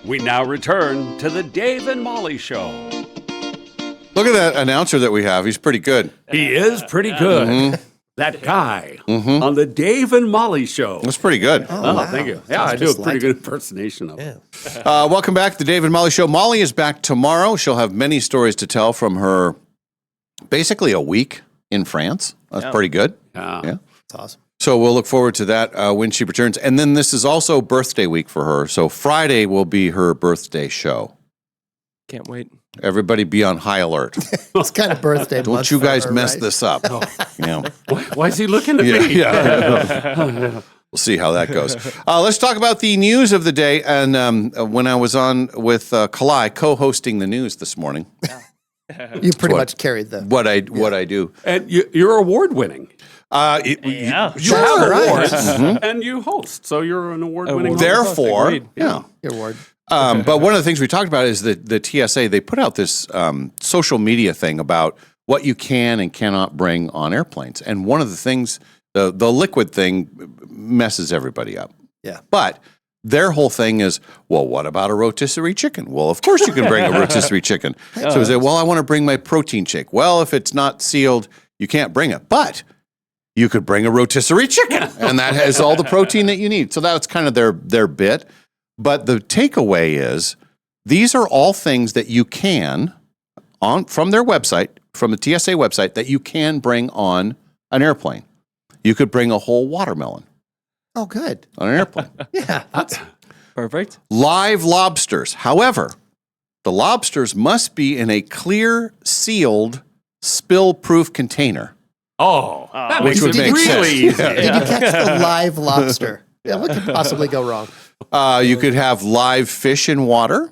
We now return to the Dave and Molly Show. Look at that announcer that we have. He's pretty good. He is pretty good. Mm-hmm. That guy on the Dave and Molly Show. That's pretty good. Oh, wow. Thank you. Yeah, I do a pretty good impersonation of him. Welcome back to the Dave and Molly Show. Molly is back tomorrow. She'll have many stories to tell from her basically a week in France. That's pretty good. Yeah. That's awesome. So we'll look forward to that when she returns. And then this is also birthday week for her. So Friday will be her birthday show. Can't wait. Everybody be on high alert. It's kind of birthday month. Don't you guys for her, mess right? this up. Yeah. Why is he looking at me? Yeah. We'll see how that goes. Let's talk about the news of the day. And when I was on with Kalai co-hosting the news this morning, You pretty much carried the... what I do. And you're award-winning. You have awards, and you host. So you're an award-winning host. Therefore, Agreed. yeah. Your award. But one of the things we talked about is that the TSA, they put out this social media thing about what you can and cannot bring on airplanes. And one of the things, the liquid thing messes everybody up. Yeah. But their whole thing is, well, what about a rotisserie chicken? Well, of course you can bring a rotisserie chicken. So we say, well, I want to bring my protein shake. Well, if it's not sealed, you can't bring it. But you could bring a rotisserie chicken, and that has all the protein that you need. So that's kind of their bit. But the takeaway is these are all things that you can, from their website, from the TSA website, that you can bring on an airplane. You could bring a whole watermelon Oh, good. on an airplane. Yeah. That's, Perfect. Live lobsters. However, the lobsters must be in a clear, sealed, spill-proof container. Oh, that Which makes would it make really sense. easy. did you catch the live lobster? Yeah, what could possibly go wrong? You could have live fish in water.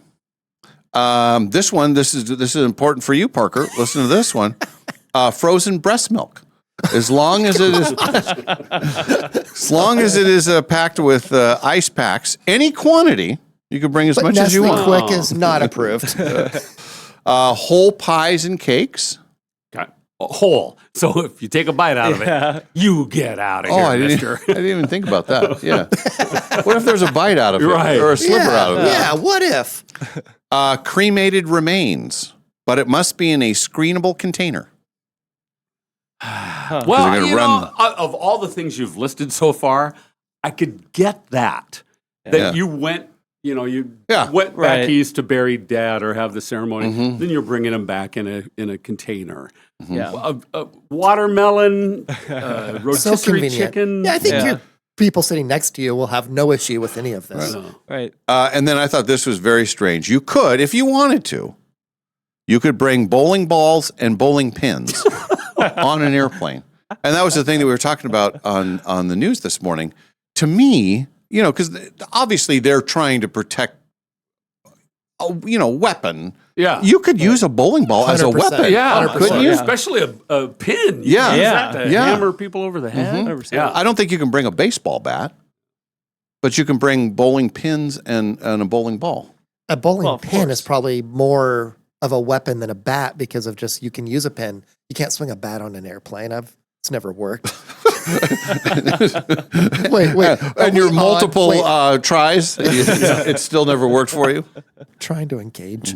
This is important for you, Parker. Listen to this one. Frozen breast milk. As long as it is packed with ice packs, any quantity, you can bring as But much as you Nestle want. Quick is not approved. Whole pies and cakes. Got a whole. So if you take a bite out of it, you get out of Oh, here, I mister. didn't even think about that. Yeah. What if there's a bite out of it Right. or a sliver out of it? Yeah, what if? Cremated remains, but it must be in a screenable container. Well, gonna you run- know, of all the things you've listed so far, I could get that. That you went, you went back Right. east to bury dad or have the ceremony. Mm-hmm. Then you're bringing him back in a container. Yeah. A watermelon, rotisserie convenient. chicken. Yeah, I think your people sitting next to you will have no issue with any of this. Right. And then I thought this was very strange. You could, if you wanted to, you could bring bowling balls and bowling pins on an airplane. And that was the thing that we were talking about on the news this morning. To me, because obviously they're trying to protect, weapon. Yeah. You could use a bowling ball as a 100%. weapon. Yeah, 100%. Couldn't you? Especially a pin. You Yeah. can use Yeah. that to Yeah. hammer people over the head. 100%. Yeah. I don't think you can bring a baseball bat, but you can bring bowling pins and a bowling ball. A bowling Well, of pin course. is probably more of a weapon than a bat because of just you can use a pin. You can't swing a bat on an airplane. It's never worked. wait. And your multiple wait, tries, it still never worked for you. trying to engage.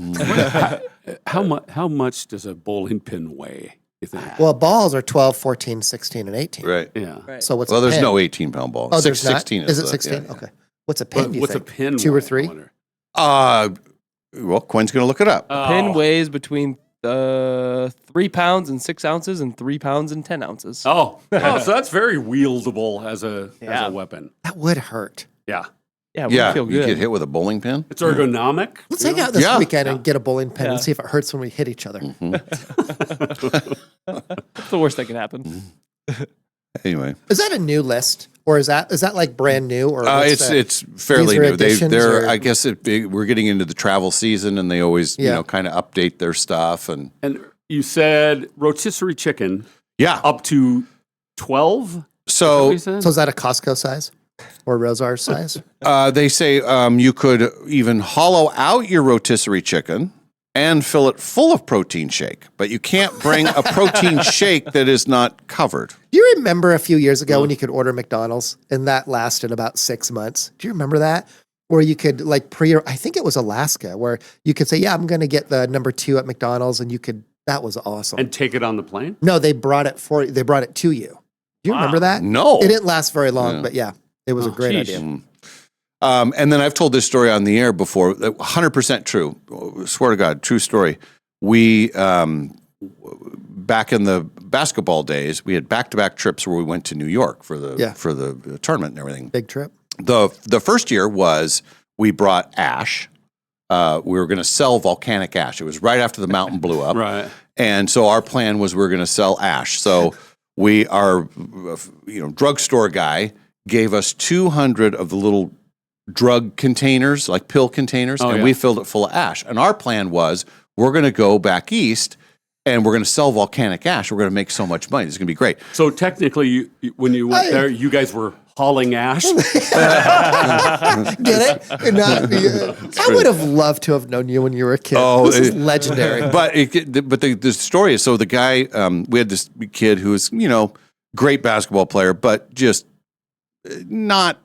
How much does a bowling pin weigh, you think? Well, balls are 12, 14, 16, and 18. Right. Yeah. Right. So what's Well, a there's pin? no 18-pound ball. Oh, there's 16 not? Is it the- 16? yeah. Okay. What's a pin, do you What's think? a pin 2 or weigh, I 3? wonder? Well, Quinn's going to look it up. Pin weighs between 3 pounds and 6 ounces and 3 pounds and 10 ounces. So that's very wieldable as a weapon. That would hurt. Yeah. Yeah, we Yeah, feel you good. get hit with a bowling pin. It's ergonomic. Let's hang out this Yeah. weekend and get a bowling pin and Yeah. see if it hurts when we hit each other. That's the worst that can happen. Anyway, Is that a new list, or is that like brand new? Or what's that? it's fairly These are new. additions, They're or- I guess we're getting into the travel season, and they always kind of update their stuff. And And you said rotisserie chicken yeah, up to 12? so You said? So is that a Costco size or Rosar size? they say you could even hollow out your rotisserie chicken and fill it full of protein shake, but you can't bring a protein shake that is not covered. Do you remember a few years ago when you could order McDonald's and that lasted about 6 months? Do you remember that? where you could like I think it was Alaska, where you could say, yeah, I'm going to get the number 2 at McDonald's, and that was awesome. And take it on the plane? No, they brought it to you. Do you remember that? No. It didn't last very long, but yeah, it was a great idea. And then I've told this story on the air before, 100% true. Swear to God, true story. We, back in the basketball days, we had back-to-back trips where we went to New York for the tournament and everything. Big trip. The first year was we brought ash. We were going to sell volcanic ash. It was right after the mountain blew up. Right. And so our plan was we were going to sell ash. So our drugstore guy gave us 200 of the little drug containers, like pill containers, and we filled it full of ash. And our plan was we're going to go back east and we're going to sell volcanic ash. We're going to make so much money. It's going to be great. So technically, when you went there, you guys were hauling ash? Get it? I would have loved to have known you when you were a kid. Oh, this is legendary. But the story is, so the guy, we had this kid who was, great basketball player, but just not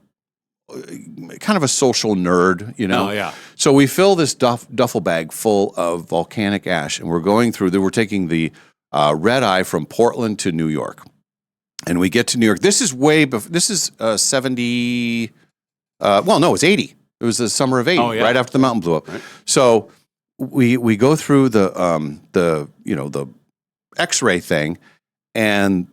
kind of a social nerd, Oh, yeah. So we fill this duffel bag full of volcanic ash, and we're going through, we're taking the red eye from Portland to New York. And we get to New York. This is way before, this is 70, it's 80. It was the summer of 80, right after the mountain blew up. Right. So we go through the X-ray thing, and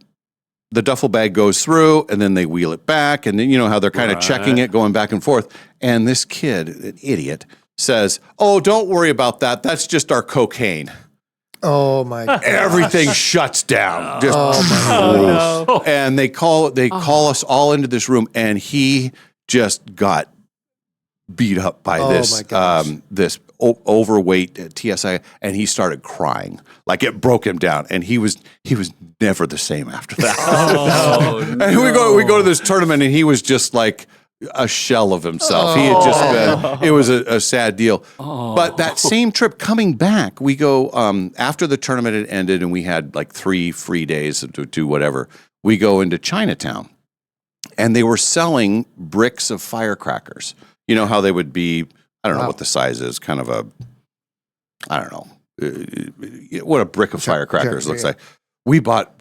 the duffel bag goes through, and then they wheel it back, and then how they're kind of checking it, going back and forth. And this kid, an idiot, says, "Oh, don't worry about that. That's just our cocaine." Oh my God! Everything shuts down. Just, no. And they call us all into this room, and he just got beat up by this overweight TSI, and he started crying. Like it broke him down, and he was never the same after that. And we go to this tournament, and he was just like a shell of himself. He had just been, it was a sad deal. But that same trip coming back, we go, after the tournament had ended and we had like 3 free days to do whatever, we go into Chinatown, and they were selling bricks of firecrackers. You know how they would be, I don't know what the size is, kind of I don't know what a brick of firecrackers looks like. We bought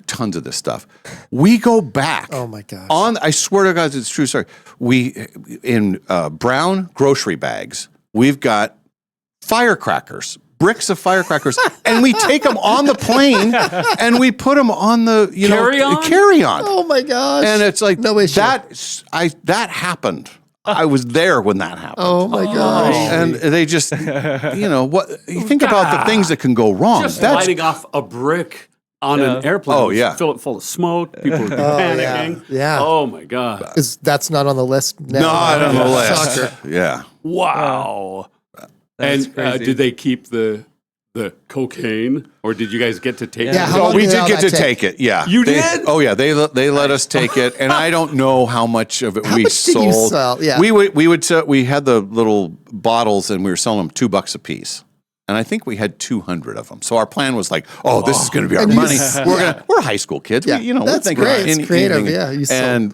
tons of this stuff. We go back. Oh my gosh! I swear to God, it's true story. We in brown grocery bags. We've got firecrackers, bricks of firecrackers, and we take them on the plane and we put them on the carry on. Oh my gosh! And it's like no issue. That happened. I was there when that happened. Oh my gosh! And they just, what you think about the things that can go wrong. Just lighting off a brick on an airplane. Oh, yeah. Fill it full of smoke. People would be panicking. Yeah. Oh my God. That's not on the list now. Not on the list. Shocker. Yeah. Wow. And did they keep the cocaine, or did you guys get to take it? Yeah, how long we did did get to that take it. Yeah, You did? Oh yeah, they let us take it, and I don't know how much of it we much did sold. you sell? Yeah. We had the little bottles, and we were selling them $2 a piece. And I think we had 200 of them. So our plan was like, this is going to be our money. We're high school kids. Yeah, we're that's thinking great. It's creative. Anything.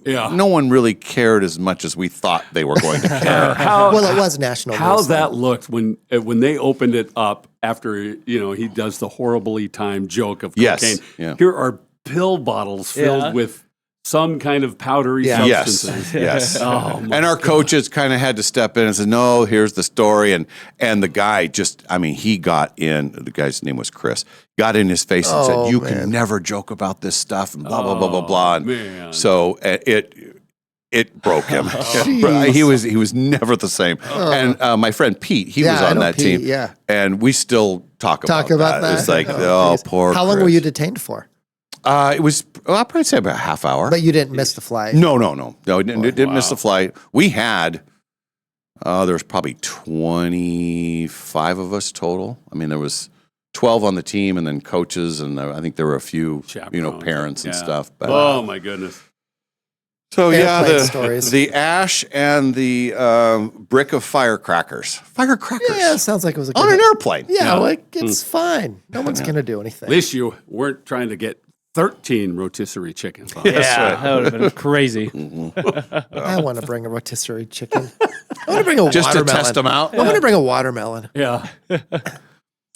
Yeah, no one really cared as much as we thought they were going to care. well, it was national. How news, that looked when they opened it up after he does the horribly timed joke of cocaine. Yes. Yeah. Here are pill bottles filled with some kind of powdery substances. Yes. And our coaches kind of had to step in and say, "No, here's the story." And the guy he got in. The guy's name was Chris. Got in his face and said, "You can never joke about this stuff," and blah blah blah blah blah. And so it broke him. He was never the same. And my friend Pete, he was on that team. Yeah. And we still talk about that. It's like, poor. How long Chris. were you detained for? It was, I'll probably say about a half hour. But you didn't miss the flight? No, didn't miss the flight. We had, there was probably 25 of us total. I mean, there was 12 on the team and then coaches, and I think there were a few, parents and stuff. But, oh, my goodness. So, stories. The ash and the brick of firecrackers. Firecrackers. Yeah, it sounds like it was on an airplane. Yeah, it's fine. No one's going to do anything. At least you weren't trying to get 13 rotisserie chickens on. Yeah, that would have been crazy. I want to bring a rotisserie chicken. I want to bring a Just to watermelon. test them out. I want to bring a watermelon. Yeah.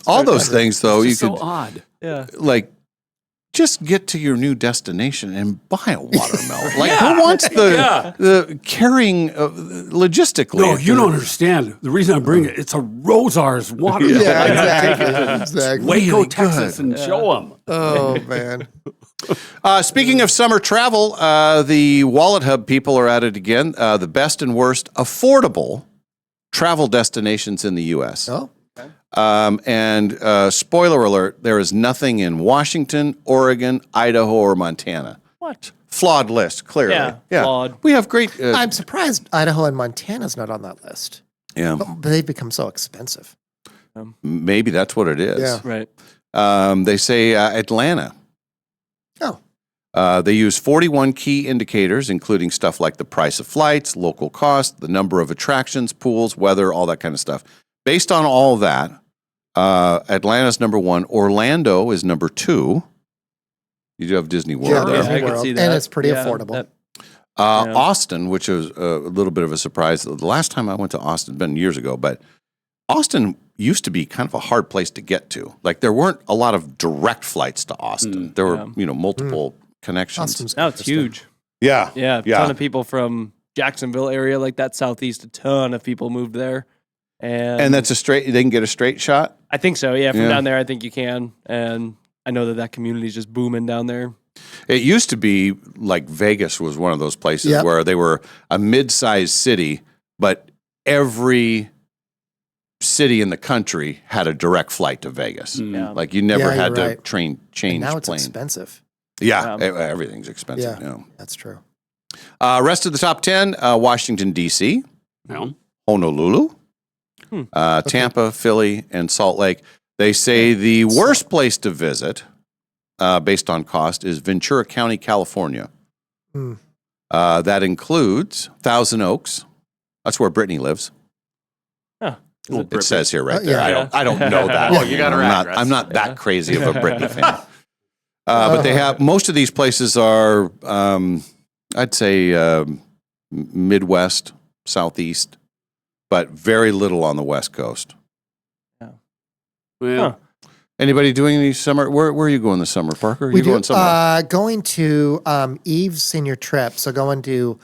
All those things, though, you It's so could odd. Yeah. like just get to your new destination and buy a watermelon. Like who wants the carrying logistically? No, you don't understand. The reason I bring it, it's a Rosar's watermelon. Yeah, exactly. Waco, Texas, and show them. Oh man. Speaking of summer travel, the Wallet Hub people are at it again. The best and worst affordable travel destinations in the U.S. Oh. And spoiler alert, there is nothing in Washington, Oregon, Idaho, or Montana. What? Flawed list, clearly. Yeah, flawed. We have great... I'm surprised Idaho and Montana's not on that list. yeah, But they've become so expensive. maybe that's what it is. Yeah. Right. They say Atlanta. Oh. They use 41 key indicators, including stuff like the price of flights, local cost, the number of attractions, pools, weather, all that kind of stuff. Based on all of that, Atlanta's number 1. Orlando is number 2. You do have Disney World Yeah, there. Disney I can World. see And that. it's pretty Yeah, affordable. that- Austin, which was a little bit of a surprise. The last time I went to Austin, been years ago, but Austin used to be kind of a hard place to get to. Like there weren't a lot of direct flights to Austin. There were, multiple connections. Austin's Now it's huge. Yeah. Yeah, a ton of people from Jacksonville area, like that southeast, a ton of people moved there. And that's they can get a straight shot? I think so. Yeah, from Yeah. down there, I think you can. And I know that community is just booming down there. It used to be like Vegas was one of those places Yep. where they were a mid-sized city, but every city in the country had a direct flight to Vegas. Yeah. Like you never Yeah, had you're to right. change And now it's plane. expensive. Yeah, everything's expensive. Yeah. Yeah. That's true. Rest of the top 10, Washington, D.C., Yeah. Honolulu, Tampa, Philly, and Salt Lake. They say the worst place to visit, based on cost, is Ventura County, California. Hmm. That includes Thousand Oaks. That's where Brittany lives. Huh. It says here right Oh, there. yeah. I don't know that. Oh, you got her address. I'm not that crazy of a Brittany fan. But they have most of these places are, I'd say, Midwest, Southeast, but very little on the West Coast. Well, Anybody doing any summer? Where are you going this summer, Parker? Are We you going somewhere? going to Eve's senior trip. So going to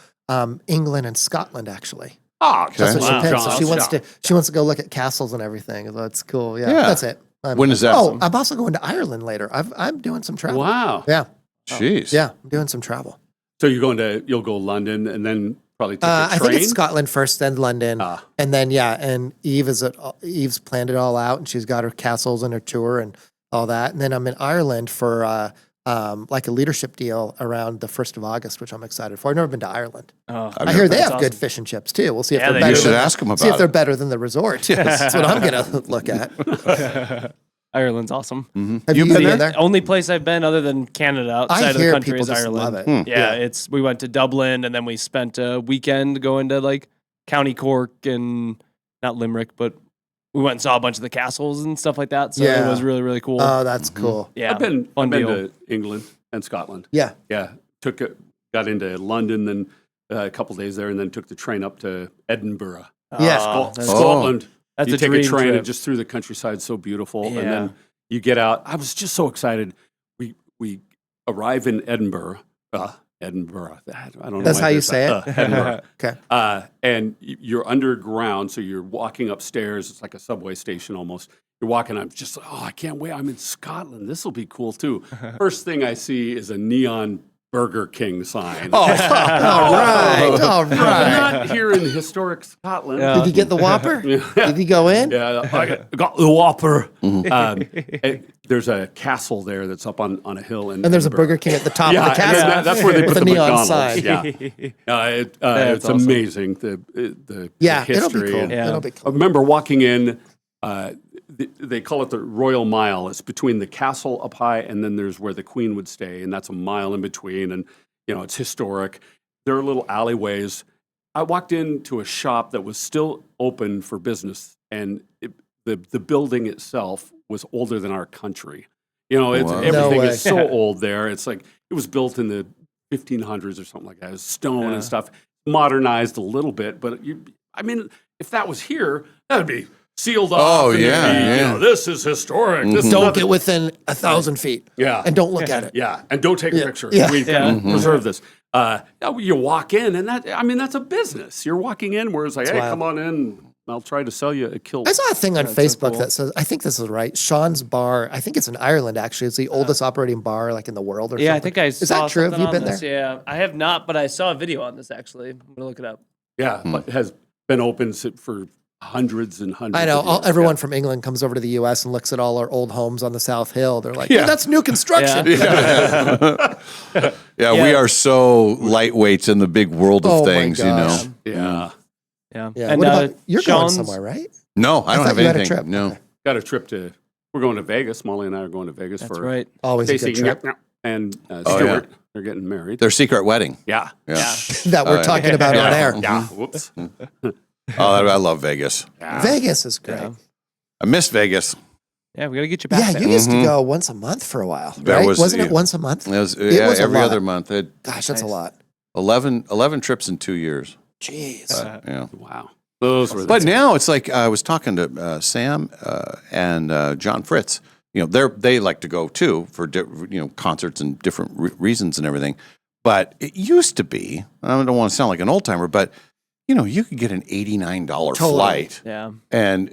England and Scotland, actually. oh, That's what Wow. she picked. So John, she wants John. to go look at castles and everything. That's cool. Yeah, Yeah. that's it. When is that? Oh, I'm also going to Ireland later. I'm doing some travel. Wow. Yeah, Jeez. yeah, I'm doing some travel. So you'll go London and then probably take a I train? think it's Scotland first, then London, Ah. and then and Eve's planned it all out, and she's got her castles and her tour and all that. And then I'm in Ireland for like a leadership deal around the 1st of August, which I'm excited for. I've never been to Ireland. Oh, I hear they that's have good awesome. fish and chips too. We'll see if Yeah, they're they better. do. You should than- ask them See if about they're it. better than the resort. That's what I'm gonna look at. Ireland's awesome. Have You been there? Only place I've been other than Canada outside I of the hear country people is just Ireland. love it. Yeah, we went to Dublin and then we spent a weekend going to like County Cork and not Limerick, but we went and saw a bunch of the castles and stuff like that. So it Yeah. was really, really cool. Oh, that's cool. yeah, I've been fun deal. to England and Scotland. Yeah. Yeah. Got into London, then a couple days there, and then took the train up to Edinburgh. Yeah. That's, Scotland. that's You a take dream a train trip. and just through the countryside, so beautiful. Yeah. And then you get out. I was just so excited. We arrive in Edinburgh. Edinburgh. I don't know. That's why how you there's say a, it? Edinburgh. Okay. And you're underground, so you're walking upstairs. It's like a subway station almost. You're walking. I'm just, I can't wait. I'm in Scotland. This will be cool too. First thing I see is a neon Burger King sign. All right. All I'm right. not here in historic Scotland. Yeah. Did you get the Whopper? Did you go in? Yeah, I got the Whopper. There's a castle there that's up on a hill, And there's a Burger King at the top of the and castle. that's where they with put a the neon McDonald's. sign. Yeah, That's it's awesome. amazing the Yeah, history. it'll be cool. and- Yeah. It'll be I cool. remember walking in. They call it the Royal Mile. It's between the castle up high, and then there's where the Queen would stay, and that's a mile in between. And it's historic. There are little alleyways. I walked into a shop that was still open for business, and the building itself was older than our country. You know, Wow. everything No way. is so old there. It's like it was built in the 1500s or something like that. It was stone and stuff, modernized a little bit. But I mean, if that was here, that'd be sealed off. Oh, and it'd yeah, be, yeah. You know, this is historic. This is Don't nothing. get within 1,000 feet. Yeah. And don't look at it. Yeah, and don't take a picture. Yeah. We preserve this. You walk in, and that's a business. You're walking in where it's like, hey, wild. come on in. I'll try to sell you a kilt. I saw a thing on That's so Facebook cool. that says, I think this is right. Sean's Bar, I think it's in Ireland actually. It's the oldest operating bar like in the world or Yeah, I something. think I Is saw that true? Have something you been on this. there? Yeah, I have not, but I saw a video on this actually. I'm gonna look it up. Yeah, but has been open for hundreds and hundreds. I know. of years. Everyone from England comes over to the U.S. and looks at all our old homes on the South Hill. They're like, Yeah. "Hey, that's new construction." Yeah, we are so lightweights in the big world of Oh my things, you know. gosh. Yeah, Yeah. Yeah. And what about, you're going Sean's- somewhere, right? No, I don't thought have you had a anything. trip. No. Okay. got a trip to. We're going to Vegas. Molly and I are going to Vegas That's for right. Always a Stacey good trip and Oh, Stuart. They're getting married. Their secret wedding. Yeah. Yeah. that we're yeah. talking about on air. Yeah. Whoops. Oh, I love Vegas. Yeah. Vegas is great. Yeah. I miss Vegas. Yeah, we gotta get you back Yeah, there. you used Mm-hmm. to go once a month for a while, That right? was- Wasn't it yeah. once a month? It was, was a every lot. other month. It, Gosh, that's a Nice. lot. 11 trips in 2 years. Jeez. Yeah. Wow. Those were. But now it's like I was talking to Sam and John Fritz. You know, they like to go too for concerts and different reasons and everything. But it used to be. I don't want to sound like an old timer, but you could get an $89 Totally. flight, Yeah. and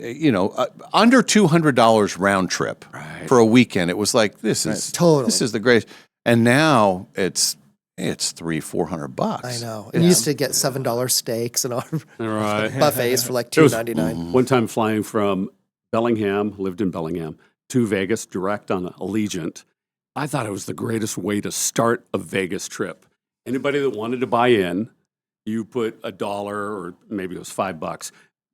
under $200 round trip for a weekend. It was like this is Totally. this is the greatest. And now it's $300-400. I know. And you used to get $7 steaks and all right. buffets for like It was- $2.99. One time flying from Bellingham, lived in Bellingham, to Vegas direct on Allegiant. I thought it was the greatest way to start a Vegas trip. Anybody that wanted to buy in, you put $1 or maybe it was $5,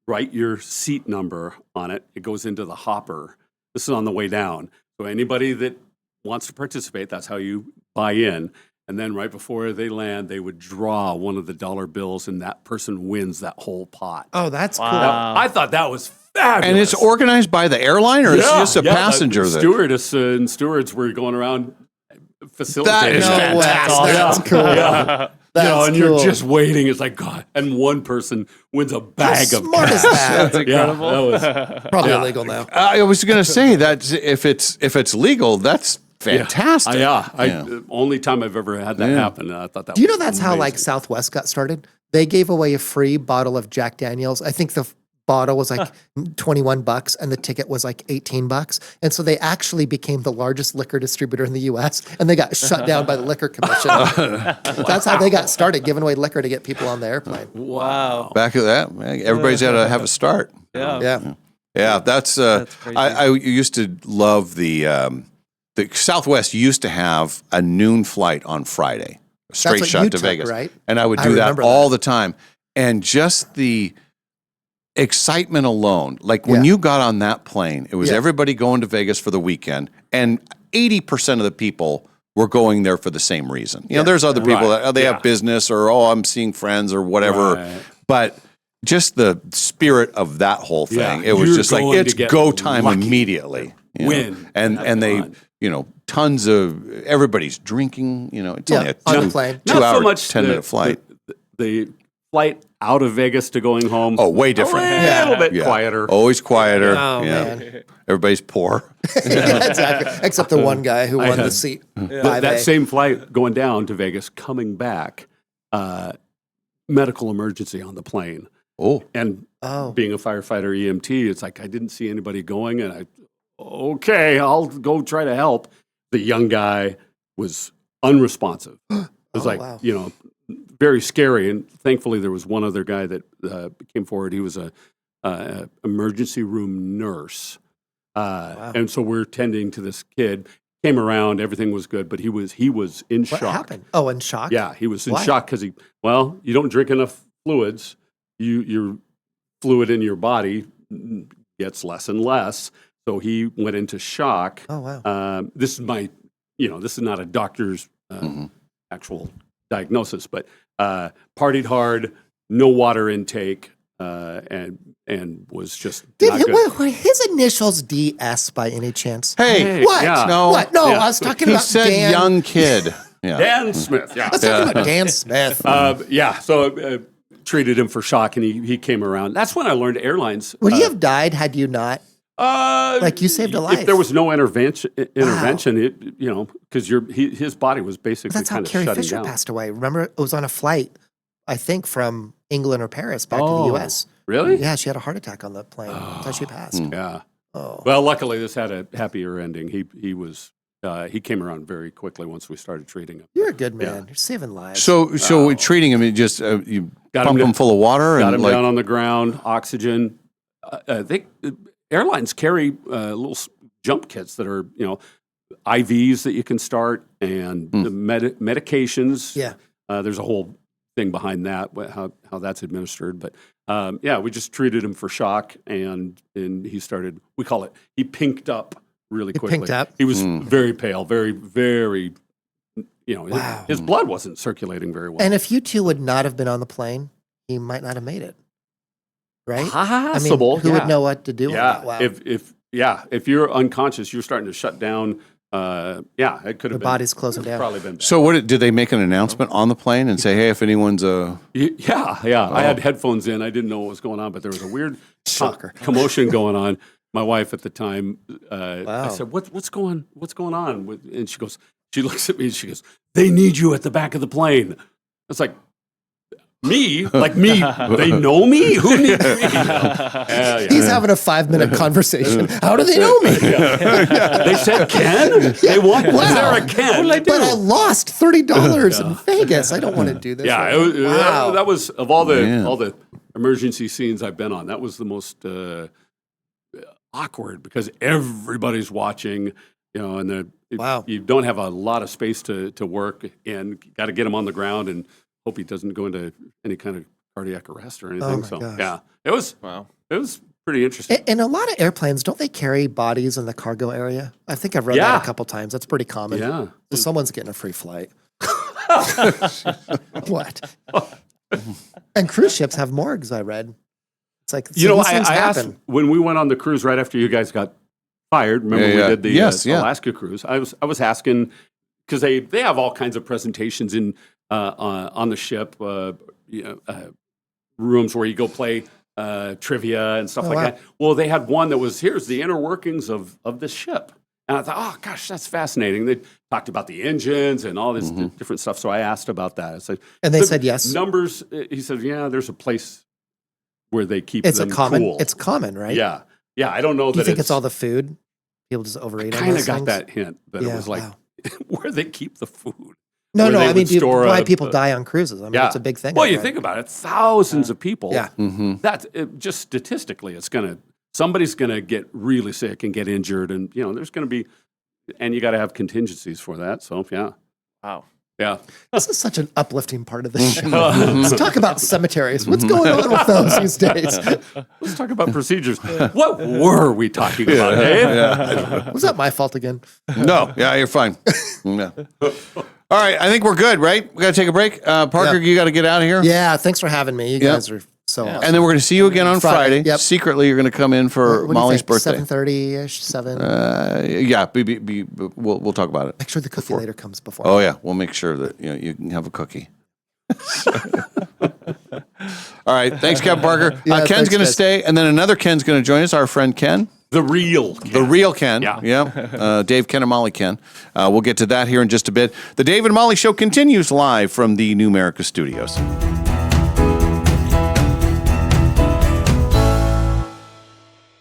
write your seat number on it. It goes into the hopper. This is on the way down. So anybody that wants to participate, that's how you buy in. And then right before they land, they would draw one of the dollar bills, and that person wins that whole pot. Oh, that's Wow. I thought that was fabulous. And it's organized by the airline, or it's just a the passenger that. stewardess and stewards were going around facilitating. That is that. No way. fantastic. That's cool. Yeah. That's and cool. you're just waiting. It's like, God. And one person wins a bag of smart is cash. that? That's incredible. Yeah, that was, Probably Yeah. illegal now. I was going to say that if it's legal, that's fantastic. The only time I've ever had that Yeah. happen. I thought that Do you know was that's how like amazing. Southwest got started? They gave away a free bottle of Jack Daniels. I think the bottle was like $21 and the ticket was like $18. And so they actually became the largest liquor distributor in the US and they got shut down by the liquor commission. That's how they got started, giving away liquor to get people on the airplane. Wow. Back of that, everybody's got to have a start. Yeah. Yeah. Yeah, that's crazy. I used to love the Southwest used to have a noon flight on Friday, a straight what shot you to took, Vegas, right? and I would I do that remember all that. the time, and just the excitement alone, like when Yeah. you got on that plane, it was Yeah. everybody going to Vegas for the weekend, and 80% of the people were going there for the same reason. You know, there's other people Right. that they Yeah. have business or I'm seeing friends or whatever, Right. but just the spirit of that whole thing, Yeah. it was You're just like going to it's get go time lucky. immediately. you know. Win. and Have they fun. tons of everybody's drinking. It's only a on the plane. two Not hour so much 10-minute flight. The flight out of Vegas to going home. Oh, way different. A little bit Yeah. quieter. Always quieter. Oh, yeah. man. Everybody's poor. Exactly. Except the one guy who won the had- seat. That same flight going down to Vegas, coming back, medical emergency on the plane. Oh, And Oh. being a firefighter EMT, it's like I didn't see anybody going, and I'll go try to help. The young guy was unresponsive. It was wow. very scary. And thankfully, there was one other guy that came forward. He was a emergency room nurse, and so we're tending to this kid. Came around, everything was good, but he was in What shock. happened? Oh, in shock? Yeah, he was in Why? shock because you don't drink enough fluids. Your fluid in your body gets less and less. So he went into shock. Oh, wow. This is not a doctor's actual diagnosis, but partied hard, no water intake, and was just Did not he, good. were his initials DS by any chance? Hey, What? yeah. No. What? No, Yeah. I was talking he about said Dan. young kid. Yeah. Dan Smith, yeah. I was talking about Dan Smith. So treated him for shock, and he came around. That's when I learned airlines. Would he have died had you not? Like, you saved a life. If there was no intervention, because his body was basically That's how kind of Carrie shutting Fisher down. passed away. Remember, it was on a flight, I think, from England or Paris back to the U.S. Really? Yeah, she had a heart attack on the plane. That's how she passed. Yeah. Oh. Well, luckily this had a happier ending. He came around very quickly once we started treating him. You're a good man. You're saving lives. So treating him, you just you Got pump him him full of water Got and him like down on the ground, oxygen. Airlines carry little jump kits that are, IVs that you can start and the medications. Yeah. There's a whole thing behind that, how that's administered. But we just treated him for shock, and he started. We call it. He pinked up really quickly. pinked up? He was very pale, very, very. Wow. His blood wasn't circulating very well. And if you two would not have been on the plane, he might not have made it. Right? Possible. I mean, who would know what to do? Yeah. On that? Wow. If you're unconscious, you're starting to shut down. It could have The body's closing down. probably been bad. So did they make an announcement on the plane and say, hey, if anyone's Yeah. I had headphones in. I didn't know what was going on, but there was a weird Shocker. commotion going on. My wife at the time, I Wow. said, "What's going on?" And she looks at me and she goes, "They need you at the back of the plane." It's like, me? Like me? They know me? Who needs me? He's having a 5-minute conversation. How do they know me? They said Ken? They want, was there a Ken? But I lost $30 in Vegas. I don't want to do this. Yeah, right now. Wow. that was of all the emergency scenes I've been on. That was the most awkward because everybody's watching, and Wow. you don't have a lot of space to work, and got to get him on the ground and hope he doesn't go into any kind of cardiac arrest or anything. Oh my gosh. Yeah, it was pretty interesting. In a lot of airplanes, don't they carry bodies in the cargo area? I think I've read that a couple times. That's pretty common. Yeah. So someone's getting a free flight. What? And cruise ships have morgues, I read. It's like, these things I asked happen. when we went on the cruise right after you guys got fired. Remember we did the Alaska cruise. I was asking because they have all kinds of presentations in on the ship, rooms where you go play trivia and stuff like wow. that. Well, they had one that was here's the inner workings of this ship. And I thought, oh, gosh, that's fascinating. They talked about the engines and all this different stuff. So I asked about that. I said, And they said yes. Numbers, he said, yeah, there's a place where they keep It's them a common. cool. It's common, right? Yeah. Yeah, I don't know Do you that think it's all the food? People just overeat on kind those of got things? that hint, but Yeah, it was like wow. where they keep the food. No, where no. they I mean, would store why a- people die on cruises? I mean, Yeah. it's a big thing. Well, I you read. think about it, thousands of people. Yeah. That's just statistically, somebody's gonna get really sick and get injured, and there's gonna be, and you got to have contingencies for that. So yeah, Wow. yeah. This is such an uplifting part of the show. Let's talk about cemeteries. What's going on with those these days? Let's talk about procedures. What were we talking about, Dave? Was that my fault again? No, yeah, you're fine. Yeah. All right, I think we're good, right? We got to take a break. Parker, Yep. you got to get out of here. Yeah, thanks for having me. You Yep. guys are so awesome. And then we're going to see you again on Friday. Yep. Secretly, you're going to come in for What do you Molly's think? birthday. 7:30-ish, 7. Yeah, we'll talk about it. Make sure the cookie later comes before. Oh yeah, we'll make sure that you can have a cookie. All right, thanks, Kevin Parker. Yeah, Ken's thanks, going to guys. stay, and then another Ken's going to join us. Our friend Ken, The real. the real Ken. Yeah. Dave, Ken, and Molly Ken. We'll get to that here in just a bit. The Dave and Molly Show continues live from the Numerica Studios.